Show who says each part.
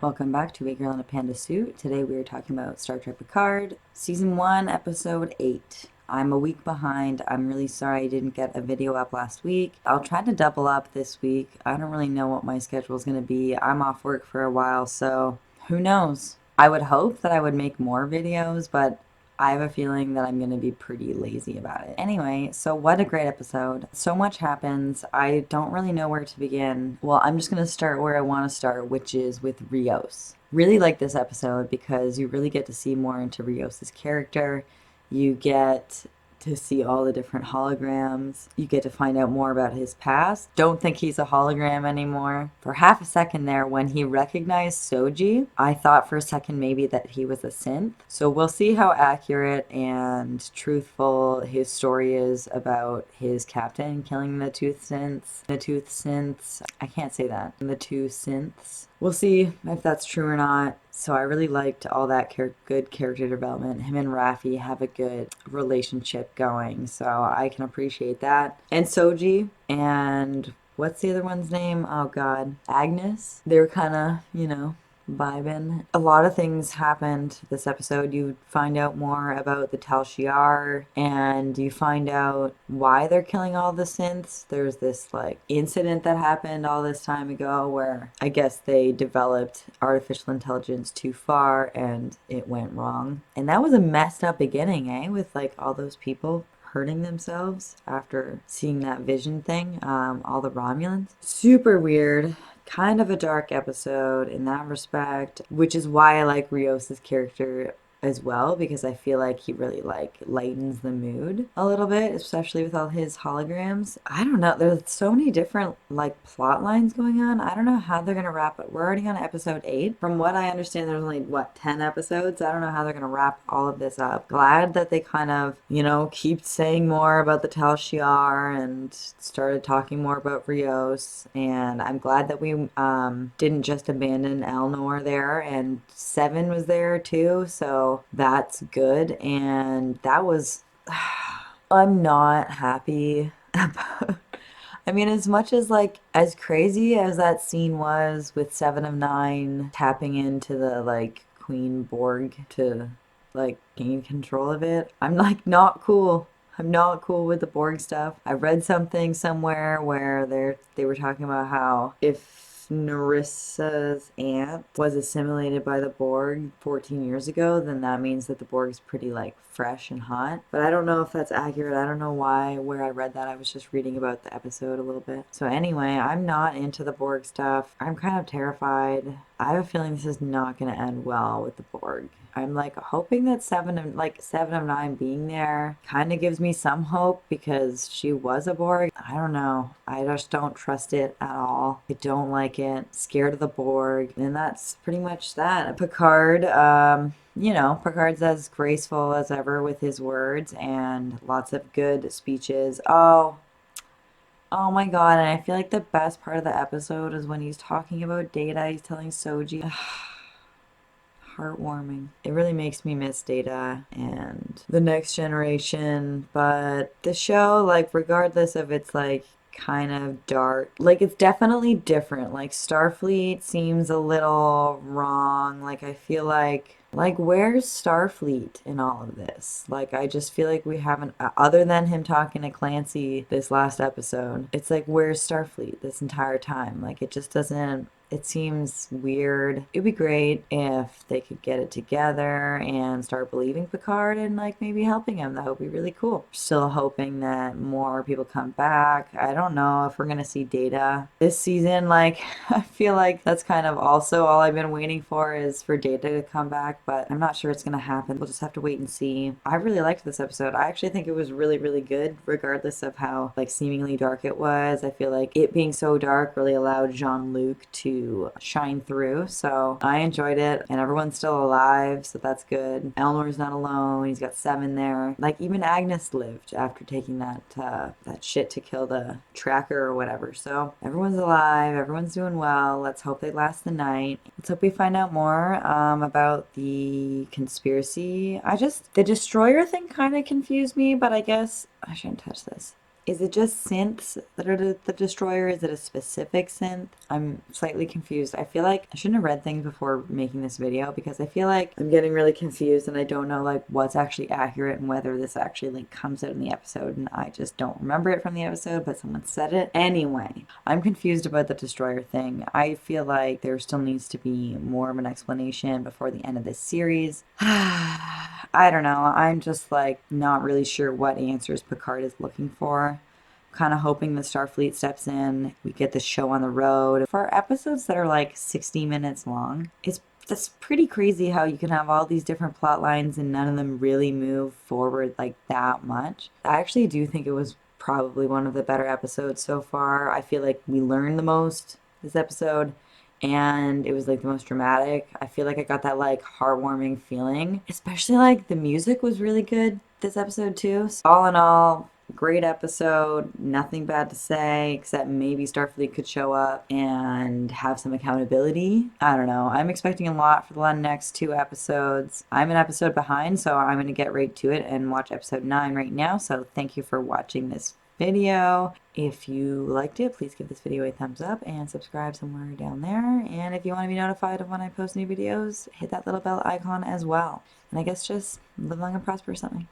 Speaker 1: Welcome back to A Girl in a Panda Suit. Today we are talking about Star Trek Picard, Season 1, Episode 8. I'm a week behind. I'm really sorry I didn't get a video up last week. I'll try to double up this week. I don't really know what my schedule is going to be. I'm off work for a while, so who knows? I would hope that I would make more videos, but I have a feeling that I'm going to be pretty lazy about it. Anyway, so what a great episode. So much happens. I don't really know where to begin. Well, I'm just going to start where I want to start, which is with Rios. Really like this episode because you really get to see more into Rios's character. You get to see all the different holograms. You get to find out more about his past. Don't think he's a hologram anymore. For half a second there, when he recognized Soji, I thought for a second maybe that he was a synth. So we'll see how accurate and truthful his story is about his captain killing the tooth synths. The tooth synths. I can't say that. The two synths. We'll see if that's true or not. So I really liked all that good character development. Him and Raffi have a good relationship going, so I can appreciate that. And Soji and what's the other one's name? Oh God, Agnes. They're kind of, vibing. A lot of things happened this episode. You find out more about the Tal Shiar, and you find out why they're killing all the synths. There's this like incident that happened all this time ago where I guess they developed artificial intelligence too far and it went wrong. And that was a messed up beginning, with like all those people hurting themselves after seeing that vision thing, all the Romulans. Super weird. Kind of a dark episode in that respect, which is why I like Rios's character as well, because I feel like he really like lightens the mood a little bit, especially with all his holograms. I don't know, there's so many different like plot lines going on. I don't know how they're gonna wrap it. We're already on episode 8. From what I understand, there's only 10 episodes. I don't know how they're gonna wrap all of this up. Glad that they kind of, keep saying more about the Tal Shiar and started talking more about Rios, and I'm glad that we didn't just abandon Elnor there, and Seven was there too, so that's good. And that was, I'm not happy about. I mean, as much as like as crazy as that scene was with Seven of Nine tapping into the like Queen Borg to like gain control of it, I'm like not cool. I'm not cool with the Borg stuff. I read something somewhere where they were talking about how if Narissa's aunt was assimilated by the Borg 14 years ago, then that means that the Borg is pretty like fresh and hot. But I don't know if that's accurate. I don't know where I read that. I was just reading about the episode a little bit. So anyway, I'm not into the Borg stuff. I'm kind of terrified. I have a feeling this is not going to end well with the Borg. I'm like hoping that Seven of Nine being there kind of gives me some hope because she was a Borg. I don't know. I just don't trust it at all. I don't like it. Scared of the Borg. And that's pretty much that. Picard, Picard's as graceful as ever with his words and lots of good speeches. Oh my God. And I feel like the best part of the episode is when he's talking about Data. He's telling Soji. Heartwarming. It really makes me miss Data and the next generation, but the show, like, regardless of its like kind of dark, like, it's definitely different. Like, Starfleet seems a little wrong. Like, I feel like, where's Starfleet in all of this? Like, I just feel like we haven't, other than him talking to Clancy this last episode, it's like, where's Starfleet this entire time? Like, it just doesn't, it seems weird. It'd be great if they could get it together and start believing Picard and like maybe helping him. That would be really cool. Still hoping that more people come back. I don't know if we're gonna see Data this season. Like, I feel like that's kind of also all I've been waiting for is for Data to come back, but I'm not sure it's gonna happen. We'll just have to wait and see. I really liked this episode. I actually think it was really, really good, regardless of how like seemingly dark it was. I feel like it being so dark really allowed Jean-Luc to shine through. So I enjoyed it, and everyone's still alive, so that's good. Elnor's not alone. He's got Seven there. Like even Agnes lived after taking that shit to kill the tracker or whatever. So everyone's alive. Everyone's doing well. Let's hope they last the night. Let's hope we find out more about the conspiracy. The destroyer thing kind of confused me, but I guess I shouldn't touch this. Is it just synths that are the destroyer? Is it a specific synth? I'm slightly confused. I feel like I shouldn't have read things before making this video because I feel like I'm getting really confused and I don't know like what's actually accurate and whether this actually like comes out in the episode, and I just don't remember it from the episode, but someone said it. Anyway, I'm confused about the destroyer thing. I feel like there still needs to be more of an explanation before the end of this series. I don't know. I'm just like not really sure what answers Picard is looking for. Kind of hoping the Starfleet steps in, we get the show on the road. For episodes that are like 60 minutes long, that's pretty crazy how you can have all these different plot lines and none of them really move forward like that much. I actually do think it was probably one of the better episodes so far. I feel like we learned the most this episode and it was like the most dramatic. I feel like I got that like heartwarming feeling, especially like the music was really good this episode too. So all in all, great episode. Nothing bad to say except maybe Starfleet could show up and have some accountability. I don't know. I'm expecting a lot for the next 2 episodes. I'm an episode behind, so I'm going to get right to it and watch episode 9 right now. So thank you for watching this video. If you liked it, please give this video a thumbs up and subscribe somewhere down there. And if you want to be notified of when I post new videos, hit that little bell icon as well. And I guess just live long and prosper or something.